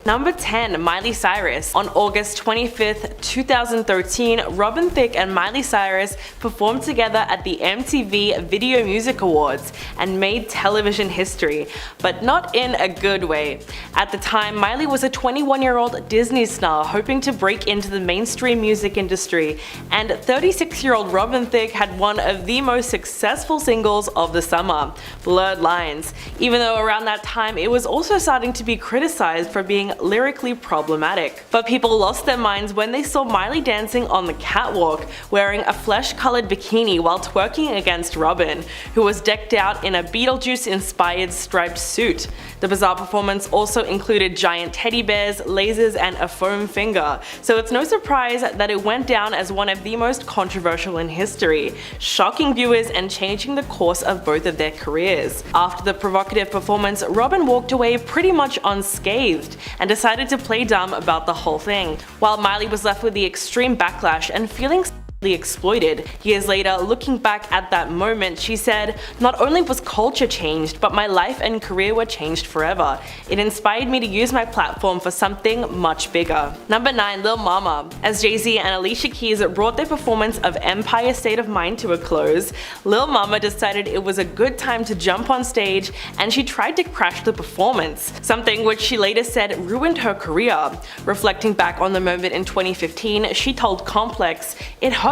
Number 10. Miley Cyrus. On August 25th, 2013, Robin Thicke and Miley Cyrus performed together at the MTV Video Music Awards and made television history, but not in a good way. At the time, Miley was a 21-year-old Disney star hoping to break into the mainstream music industry, and 36-year-old Robin Thicke had one of the most successful singles of the summer, Blurred Lines, even though around that time it was also starting to be criticized for being lyrically problematic. But people lost their minds when they saw Miley dancing on the catwalk, wearing a flesh-colored bikini while twerking against Robin, who was decked out in a Beetlejuice-inspired striped suit. The bizarre performance also included giant teddy bears, lasers, and a foam finger, so it's no surprise that it went down as one of the most controversial in history, shocking viewers and changing the course of both of their careers. After the provocative performance, Robin walked away pretty much unscathed and decided to play dumb about the whole thing, while Miley was left with the extreme backlash and feeling exploited. Years later, looking back at that moment, she said, "Not only was culture changed, but my life and career were changed forever. It inspired me to use my platform for something much bigger." Number 9. Lil Mama. As Jay-Z and Alicia Keys brought their performance of Empire State of Mind to a close, Lil Mama decided it was a good time to jump on stage, and she tried to crash the performance, something which she later said ruined her career. Reflecting back on the moment in 2015, she told Complex, "It hurt.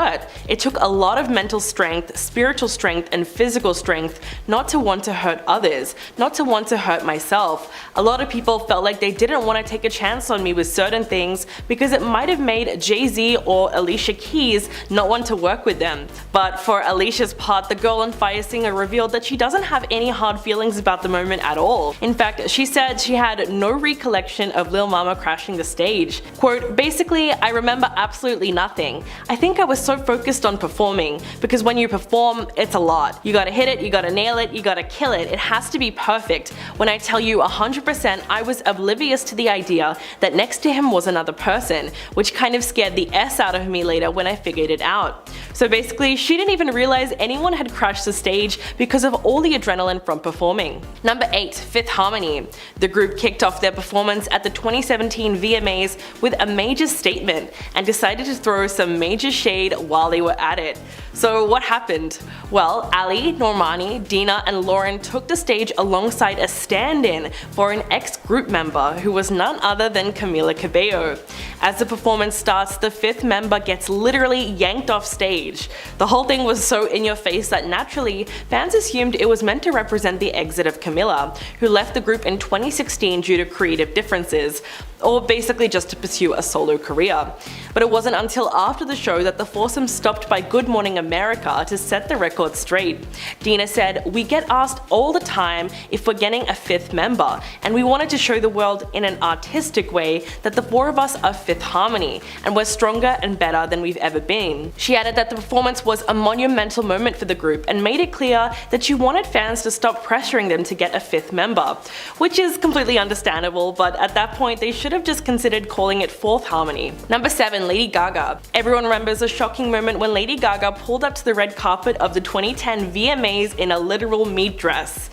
It took a lot of mental strength, spiritual strength, and physical strength not to want to hurt others, not to want to hurt myself. A lot of people felt like they didn't want to take a chance on me with certain things because it might have made Jay-Z or Alicia Keys not want to work with them." But for Alicia's part, the Girl on Fire singer revealed that she doesn't have any hard feelings about the moment at all. In fact, she said she had no recollection of Lil Mama crashing the stage. Quote, "Basically, I remember absolutely nothing. I think I was so focused on performing, because when you perform, it's a lot. You gotta hit it, you gotta nail it, you gotta kill it. It has to be perfect. When I tell you 100%, I was oblivious to the idea that next to him was another person, which kind of scared the S out of me later when I figured it out." So basically, she didn't even realize anyone had crashed the stage because of all the adrenaline from performing. Number 8. Fifth Harmony. The group kicked off their performance at the 2017 VMAs with a major statement and decided to throw some major shade while they were at it. So what happened? Well, Ali, Normani, Dina, and Lauren took the stage alongside a stand-in for an ex-group member who was none other than Camila Cabello. As the performance starts, the fifth member gets literally yanked off stage. The whole thing was so in your face that naturally, fans assumed it was meant to represent the exit of Camila, who left the group in 2016 due to creative differences, or basically just to pursue a solo career. But it wasn't until after the show that the foursome stopped by Good Morning America to set the record straight. Dina said, "We get asked all the time if we're getting a fifth member, and we wanted to show the world in an artistic way that the four of us are Fifth Harmony, and we're stronger and better than we've ever been." She added that the performance was a monumental moment for the group and made it clear that she wanted fans to stop pressuring them to get a fifth member, which is completely understandable, but at that point they should have just considered calling it Fourth Harmony. Number 7. Lady Gaga. Everyone remembers a shocking moment when Lady Gaga pulled up to the red carpet of the 2010 VMAs in a literal meat dress.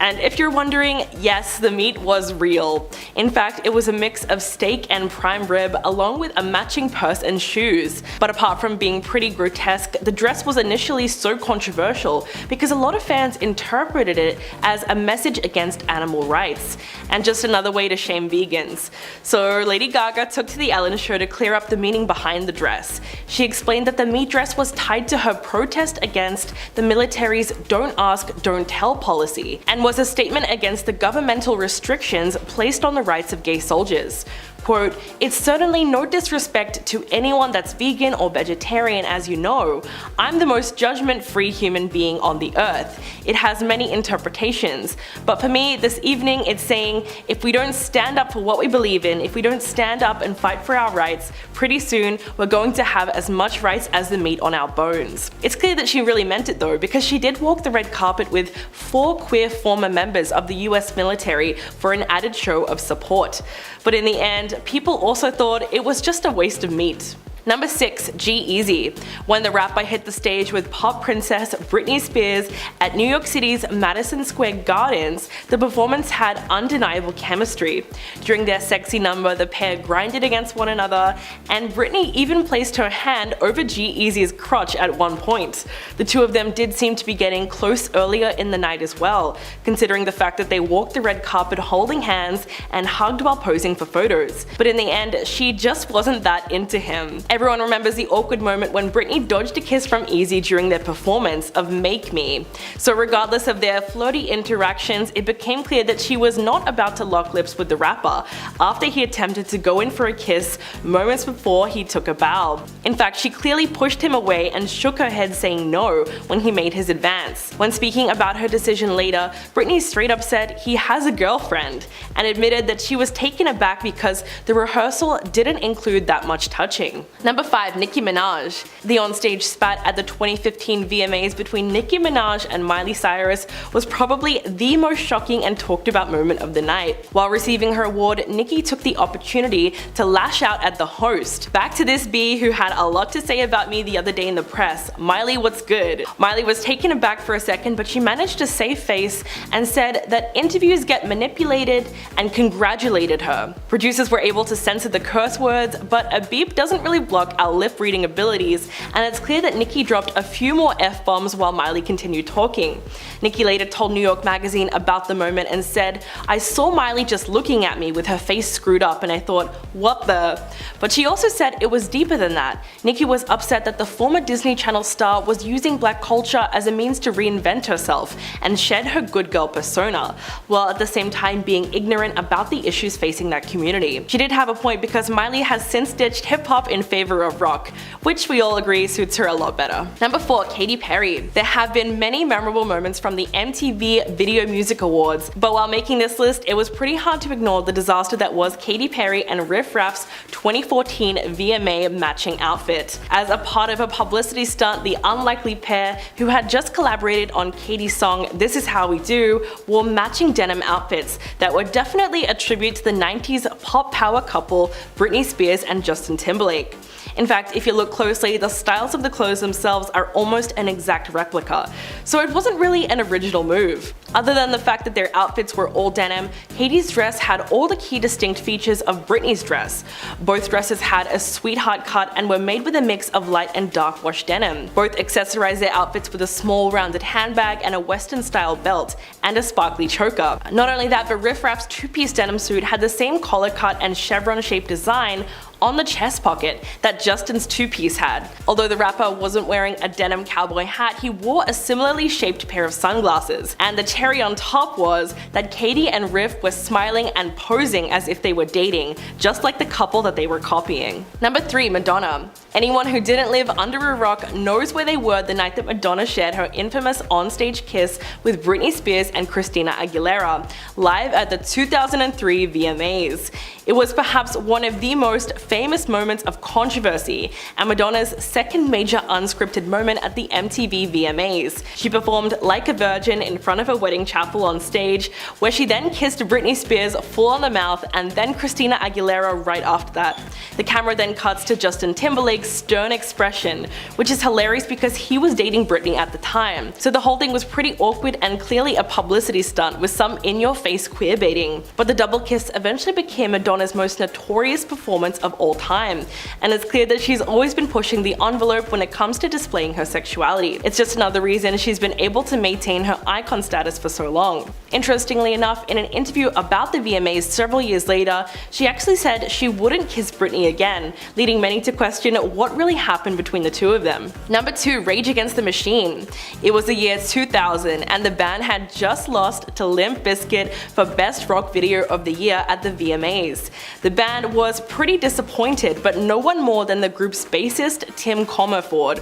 And if you're wondering, yes, the meat was real. In fact, it was a mix of steak and prime rib along with a matching purse and shoes. But apart from being pretty grotesque, the dress was initially so controversial because a lot of fans interpreted it as a message against animal rights and just another way to shame vegans. So Lady Gaga took to the Ellen show to clear up the meaning behind the dress. She explained that the meat dress was tied to her protest against the military's "don't ask, don't tell" policy, and was a statement against the governmental restrictions placed on the rights of gay soldiers. Quote, "It's certainly no disrespect to anyone that's vegan or vegetarian, as you know. I'm the most judgment-free human being on the earth. It has many interpretations. But for me, this evening, it's saying if we don't stand up for what we believe in, if we don't stand up and fight for our rights, pretty soon we're going to have as much rights as the meat on our bones." It's clear that she really meant it though, because she did walk the red carpet with 4 queer former members of the US military for an added show of support. But in the end, people also thought it was just a waste of meat. Number 6. G-Eazy. When the rapper hit the stage with pop princess Britney Spears at New York City's Madison Square Gardens, the performance had undeniable chemistry. During their sexy number, the pair grinded against one another, and Britney even placed her hand over G-Eazy's crotch at one point. The two of them did seem to be getting close earlier in the night as well, considering the fact that they walked the red carpet holding hands and hugged while posing for photos. But in the end, she just wasn't that into him. Everyone remembers the awkward moment when Britney dodged a kiss from Eazy during their performance of Make Me. So regardless of their flirty interactions, it became clear that she was not about to lock lips with the rapper after he attempted to go in for a kiss moments before he took a bow. In fact, she clearly pushed him away and shook her head saying no when he made his advance. When speaking about her decision later, Britney straight up said he has a girlfriend and admitted that she was taken aback because the rehearsal didn't include that much touching. Number 5. Nicki Minaj. The onstage spat at the 2015 VMAs between Nicki Minaj and Miley Cyrus was probably the most shocking and talked about moment of the night. While receiving her award, Nicki took the opportunity to lash out at the host. Back to this bee who had a lot to say about me the other day in the press. Miley, what's good? Miley was taken aback for a second, but she managed to save face and said that interviews get manipulated and congratulated her. Producers were able to censor the curse words, but a beep doesn't really block our lip reading abilities, and it's clear that Nicki dropped a few more F-bombs while Miley continued talking. Nicki later told New York Magazine about the moment and said, "I saw Miley just looking at me with her face screwed up and I thought, what the?" But she also said it was deeper than that. Nicki was upset that the former Disney Channel star was using black culture as a means to reinvent herself and shed her good girl persona, while at the same time being ignorant about the issues facing that community. She did have a point because Miley has since ditched hip-hop in favor of rock, which we all agree suits her a lot better. Number 4. Katy Perry. There have been many memorable moments from the MTV Video Music Awards, but while making this list, it was pretty hard to ignore the disaster that was Katy Perry and Riff Raff's 2014 VMA matching outfit. As a part of a publicity stunt, the unlikely pair, who had just collaborated on Katy's song This Is How We Do, wore matching denim outfits that were definitely a tribute to the 90s pop power couple Britney Spears and Justin Timberlake. In fact, if you look closely, the styles of the clothes themselves are almost an exact replica, so it wasn't really an original move. Other than the fact that their outfits were all denim, Katy's dress had all the key distinct features of Britney's dress. Both dresses had a sweetheart cut and were made with a mix of light and dark wash denim. Both accessorized their outfits with a small rounded handbag and a western style belt, and a sparkly choker. Not only that, but Riff Raff's two-piece denim suit had the same collar cut and chevron shaped design on the chest pocket that Justin's two-piece had. Although the rapper wasn't wearing a denim cowboy hat, he wore a similarly shaped pair of sunglasses. And the cherry on top was that Katy and Riff were smiling and posing as if they were dating, just like the couple that they were copying. Number 3. Madonna. Anyone who didn't live under a rock knows where they were the night that Madonna shared her infamous onstage kiss with Britney Spears and Christina Aguilera, live at the 2003 VMAs. It was perhaps one of the most famous moments of controversy, and Madonna's second major unscripted moment at the MTV VMAs. She performed Like a Virgin in front of a wedding chapel on stage, where she then kissed Britney Spears full on the mouth and then Christina Aguilera right after that. The camera then cuts to Justin Timberlake's stern expression, which is hilarious because he was dating Britney at the time. So the whole thing was pretty awkward and clearly a publicity stunt with some in-your-face queerbaiting. But the double kiss eventually became Madonna's most notorious performance of all time, and it's clear that she's always been pushing the envelope when it comes to displaying her sexuality. It's just another reason she's been able to maintain her icon status for so long. Interestingly enough, in an interview about the VMAs several years later, she actually said she wouldn't kiss Britney again, leading many to question what really happened between the two of them. Number 2. Rage Against the Machine. It was the year 2000, and the band had just lost to Limp Bizkit for Best Rock Video of the Year at the VMAs. The band was pretty disappointed, but no one more than the group's bassist Tim Comerford.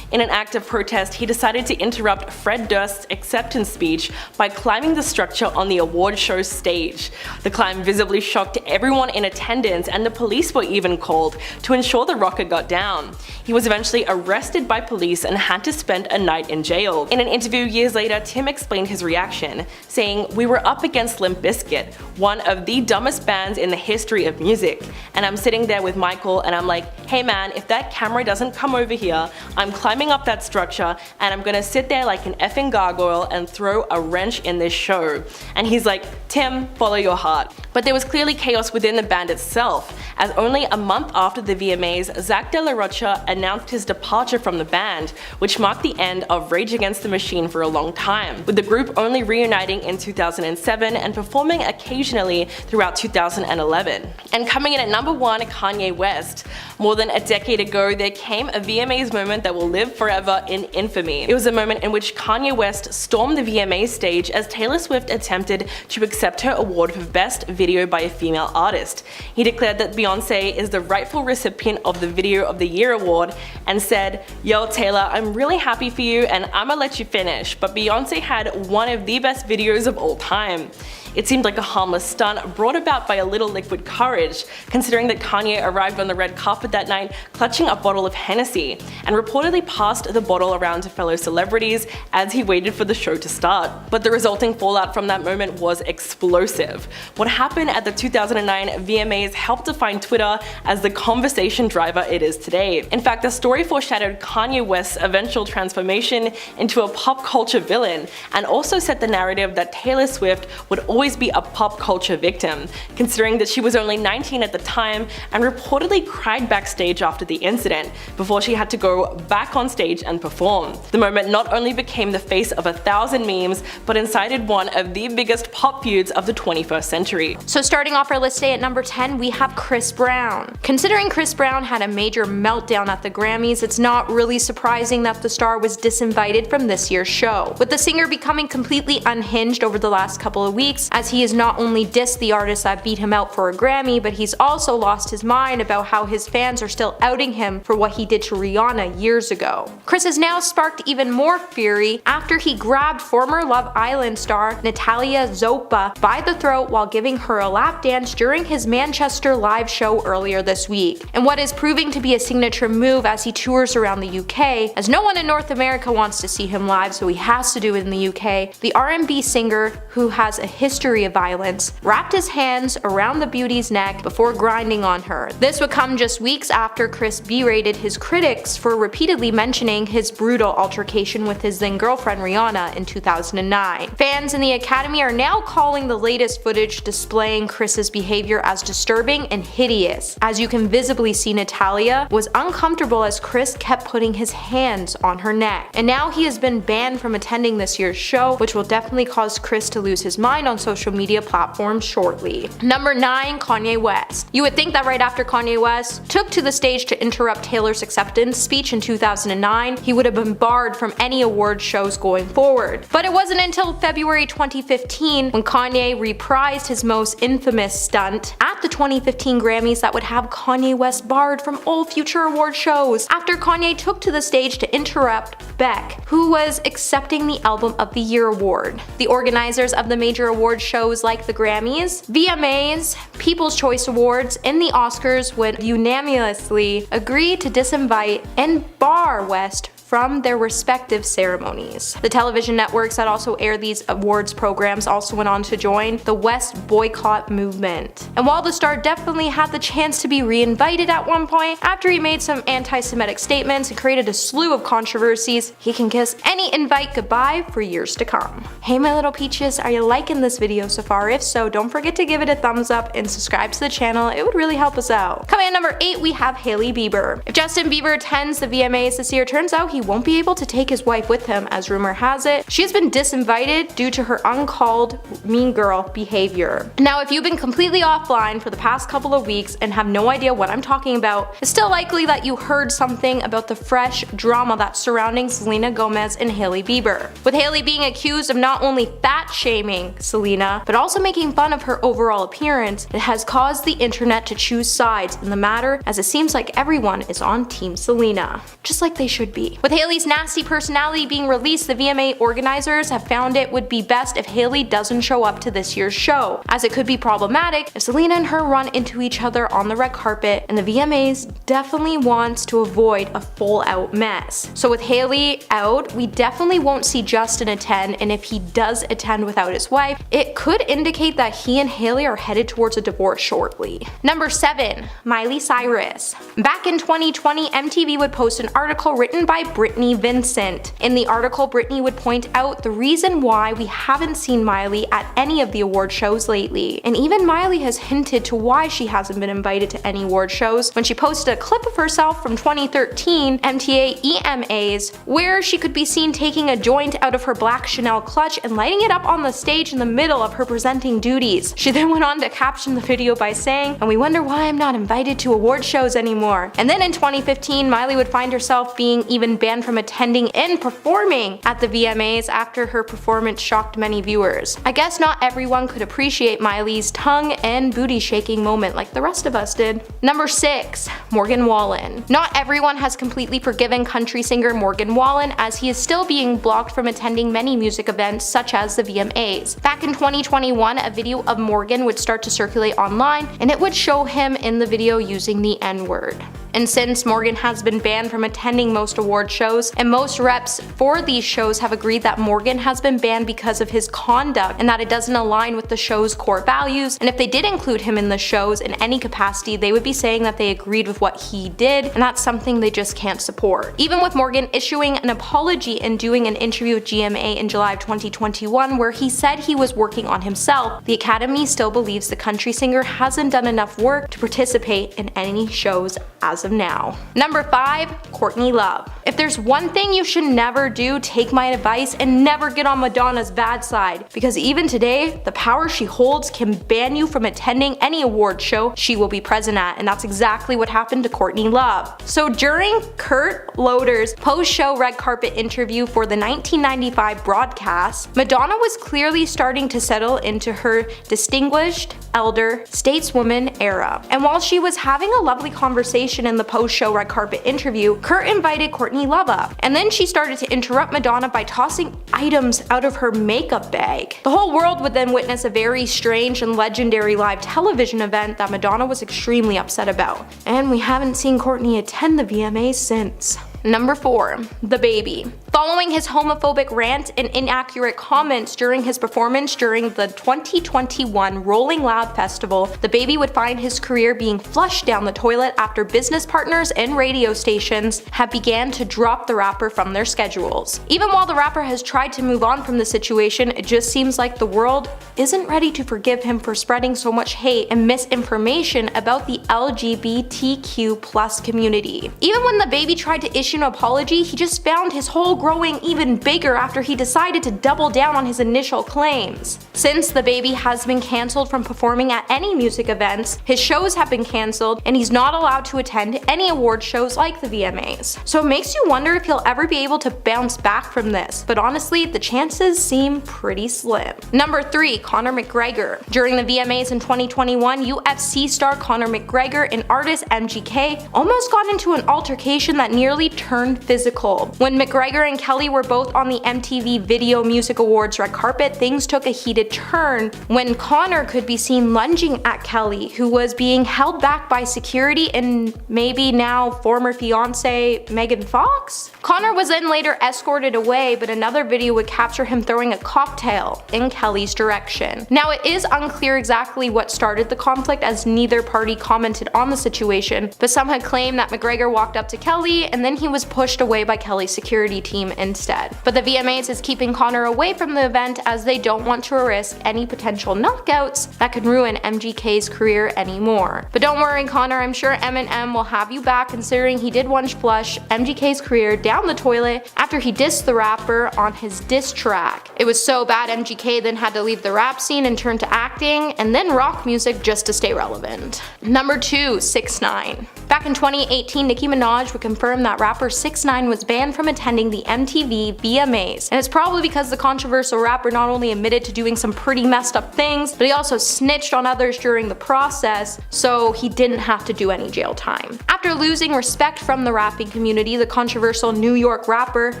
In an act of protest, he decided to interrupt Fred Durst's acceptance speech by climbing the structure on the award show stage. The climb visibly shocked everyone in attendance, and the police were even called to ensure the rocker got down. He was eventually arrested by police and had to spend a night in jail. In an interview years later, Tim explained his reaction, saying, "We were up against Limp Bizkit, one of the dumbest bands in the history of music, and I'm sitting there with Michael and I'm like, hey man, if that camera doesn't come over here, I'm climbing up that structure and I'm gonna sit there like an effing gargoyle and throw a wrench in this show." And he's like, "Tim, follow your heart." But there was clearly chaos within the band itself, as only a month after the VMAs, Zach De La Rocha announced his departure from the band, which marked the end of Rage Against the Machine for a long time, with the group only reuniting in 2007 and performing occasionally throughout 2011. And coming in at number 1, Kanye West. More than a decade ago, there came a VMAs moment that will live forever in infamy. It was a moment in which Kanye West stormed the VMA stage as Taylor Swift attempted to accept her award for Best Video by a Female Artist. He declared that Beyoncé is the rightful recipient of the Video of the Year award and said, "Yo Taylor, I'm really happy for you and I'ma let you finish, but Beyoncé had one of the best videos of all time." It seemed like a harmless stunt brought about by a little liquid courage, considering that Kanye arrived on the red carpet that night clutching a bottle of Hennessy, and reportedly passed the bottle around to fellow celebrities as he waited for the show to start. But the resulting fallout from that moment was explosive. What happened at the 2009 VMAs helped define Twitter as the conversation driver it is today. In fact, the story foreshadowed Kanye West's eventual transformation into a pop culture villain, and also set the narrative that Taylor Swift would always be a pop culture victim, considering that she was only 19 at the time and reportedly cried backstage after the incident, before she had to go back on stage and perform. The moment not only became the face of 1,000 memes, but incited one of the biggest pop feuds of the 21st century. So starting off our list today at number 10, we have Chris Brown. Considering Chris Brown had a major meltdown at the Grammys, it's not really surprising that the star was disinvited from this year's show, with the singer becoming completely unhinged over the last couple of weeks, as he has not only dissed the artist that beat him out for a Grammy, but he's also lost his mind about how his fans are still outing him for what he did to Rihanna years ago. Chris has now sparked even more fury after he grabbed former Love Island star Natalia Zopa by the throat while giving her a lap dance during his Manchester live show earlier this week, and what is proving to be a signature move as he tours around the UK, as no one in North America wants to see him live, so he has to do it in the UK. The R&B singer, who has a history of violence, wrapped his hands around the beauty's neck before grinding on her. This would come just weeks after Chris berated his critics for repeatedly mentioning his brutal altercation with his then girlfriend Rihanna in 2009. Fans in the Academy are now calling the latest footage displaying Chris's behavior as disturbing and hideous, as you can visibly see Natalia was uncomfortable as Chris kept putting his hands on her neck. And now he has been banned from attending this year's show, which will definitely cause Chris to lose his mind on social media platforms shortly. Number 9, Kanye West. You would think that right after Kanye West took to the stage to interrupt Taylor's acceptance speech in 2009, he would have been barred from any award shows going forward. But it wasn't until February 2015 when Kanye reprised his most infamous stunt at the 2015 Grammys that would have Kanye West barred from all future award shows, after Kanye took to the stage to interrupt Beck, who was accepting the Album of the Year award. The organizers of the major award shows like the Grammys, VMAs, People's Choice Awards, and the Oscars would unanimously agree to disinvite and bar West from their respective ceremonies. The television networks that also air these awards programs also went on to join the West boycott movement. And while the star definitely had the chance to be reinvited at one point, after he made some anti-Semitic statements and created a slew of controversies, he can kiss any invite goodbye for years to come. Hey my little peaches, are you liking this video so far? If so, don't forget to give it a thumbs up and subscribe to the channel, it would really help us out. Coming at number 8, we have Hailey Bieber. If Justin Bieber attends the VMAs this year, turns out he won't be able to take his wife with him, as rumor has it. She has been disinvited due to her uncalled mean girl behavior. Now, if you've been completely offline for the past couple of weeks and have no idea what I'm talking about, it's still likely that you heard something about the fresh drama that's surrounding Selena Gomez and Hailey Bieber, with Hailey being accused of not only fat shaming Selena, but also making fun of her overall appearance. It has caused the internet to choose sides in the matter, as it seems like everyone is on Team Selena, just like they should be. With With Hailey's nasty personality being released, the VMA organizers have found it would be best if Hailey doesn't show up to this year's show, as it could be problematic if Selena and her run into each other on the red carpet, and the VMAs definitely wants to avoid a full-out mess. So with Hailey out, we definitely won't see Justin attend, and if he does attend without his wife, it could indicate that he and Hailey are headed towards a divorce shortly. Number 7. Miley Cyrus. Back in 2020, MTV would post an article written by Brittany Vincent. In the article, Brittany would point out the reason why we haven't seen Miley at any of the award shows lately. And even Miley has hinted to why she hasn't been invited to any award shows when she posted a clip of herself from 2013 MTA VMAs where she could be seen taking a joint out of her black Chanel clutch and lighting it up on the stage in the middle of her presenting duties. She then went on to caption the video by saying, "And we wonder why I'm not invited to award shows anymore." And then in 2015, Miley would find herself being even banned from attending and performing at the VMAs after her performance shocked many viewers. I guess not everyone could appreciate Miley's tongue and booty shaking moment like the rest of us did. Number 6. Morgan Wallen. Not everyone has completely forgiven country singer Morgan Wallen, as he is still being blocked from attending many music events such as the VMAs. Back in 2021, a video of Morgan would start to circulate online, and it would show him in the video using the N-word. And since Morgan has been banned from attending most award shows, and most reps for these shows have agreed that Morgan has been banned because of his conduct and that it doesn't align with the show's core values, and if they did include him in the shows in any capacity, they would be saying that they agreed with what he did, and that's something they just can't support. Even with Morgan issuing an apology and doing an interview with GMA in July of 2021 where he said he was working on himself, the Academy still believes the country singer hasn't done enough work to participate in any shows as of now. Number 5. Courtney Love. If there's one thing you should never do, take my advice and never get on Madonna's bad side, because even today, the power she holds can ban you from attending any award show she will be present at, and that's exactly what happened to Courtney Love. So during Kurt Loder's post-show red carpet interview for the 1995 broadcast, Madonna was clearly starting to settle into her distinguished, elder, stateswoman era. And while she was having a lovely conversation in the post-show red carpet interview, Kurt invited Courtney Love up, and then she started to interrupt Madonna by tossing items out of her makeup bag. The whole world would then witness a very strange and legendary live television event that Madonna was extremely upset about. And we haven't seen Courtney attend the VMAs since. Number 4. DaBaby. Following his homophobic rant and inaccurate comments during his performance during the 2021 Rolling Loud Festival, DaBaby would find his career being flushed down the toilet after business partners and radio stations have began to drop the rapper from their schedules. Even while the rapper has tried to move on from the situation, it just seems like the world isn't ready to forgive him for spreading so much hate and misinformation about the LGBTQ+ community. Even when DaBaby tried to issue an apology, he just found his hole growing even bigger after he decided to double down on his initial claims. Since DaBaby has been cancelled from performing at any music events, his shows have been cancelled, and he's not allowed to attend any award shows like the VMAs. So it makes you wonder if he'll ever be able to bounce back from this, but honestly, the chances seem pretty slim. Number 3. Conor McGregor. During the VMAs in 2021, UFC star Conor McGregor and artist MGK almost got into an altercation that nearly turned physical. When McGregor and Kelly were both on the MTV Video Music Awards red carpet, things took a heated turn when Conor could be seen lunging at Kelly, who was being held back by security and maybe now former fiance Megan Fox. Conor was then later escorted away, but another video would capture him throwing a cocktail in Kelly's direction. Now it is unclear exactly what started the conflict, as neither party commented on the situation, but some had claimed that McGregor walked up to Kelly and then he was pushed away by Kelly's security team instead. But the VMAs is keeping Conor away from the event as they don't want to risk any potential knockouts that could ruin MGK's career anymore. But don't worry, Conor, I'm sure Eminem will have you back, considering he did once flush MGK's career down the toilet after he dissed the rapper on his diss track. It was so bad MGK then had to leave the rap scene and turn to acting, and then rock music just to stay relevant. Number 2, 6ix9ine. Back in 2018, Nicki Minaj would confirm that rapper 6ix9ine was banned from attending the MTV VMAs, and it's probably because the controversial rapper not only admitted to doing some pretty messed up things, but he also snitched on others during the process, so he didn't have to do any jail time. After losing respect from the rapping community, the controversial New York rapper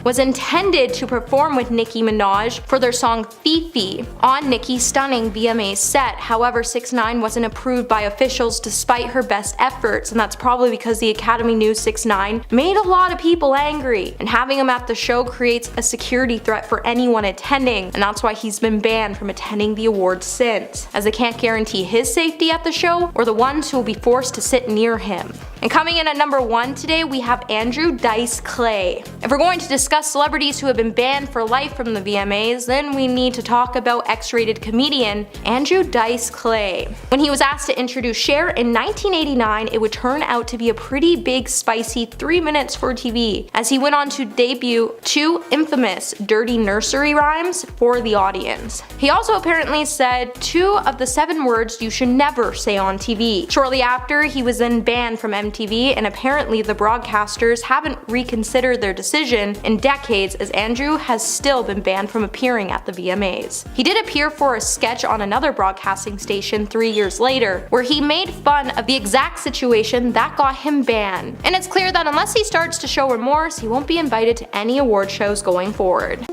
was intended to perform with Nicki Minaj for their song Fifi on Nicki's stunning VMA set. However, 6ix9ine wasn't approved by officials despite her best efforts, and that's probably because the Academy knew 6ix9ine made a lot of people angry, and having him at the show creates a security threat for anyone attending, and that's why he's been banned from attending the awards since, as they can't guarantee his safety at the show or the ones who will be forced to sit near him. And coming in at number 1 today, we have Andrew Dice Clay. If we're going to discuss celebrities who have been banned for life from the VMAs, then we need to talk about X-rated comedian Andrew Dice Clay. When he was asked to introduce Cher in 1989, it would turn out to be a pretty big spicy 3 minutes for TV, as he went on to debut 2 infamous dirty nursery rhymes for the audience. He also apparently said 2 of the 7 words you should never say on TV. Shortly after, he was then banned from MTV, and apparently the broadcasters haven't reconsidered their decision in decades, as Andrew has still been banned from appearing at the VMAs. He did appear for a sketch on another broadcasting station 3 years later, where he made fun of the exact situation that got him banned. And it's clear that unless he starts to show remorse, he won't be invited to any award shows going forward.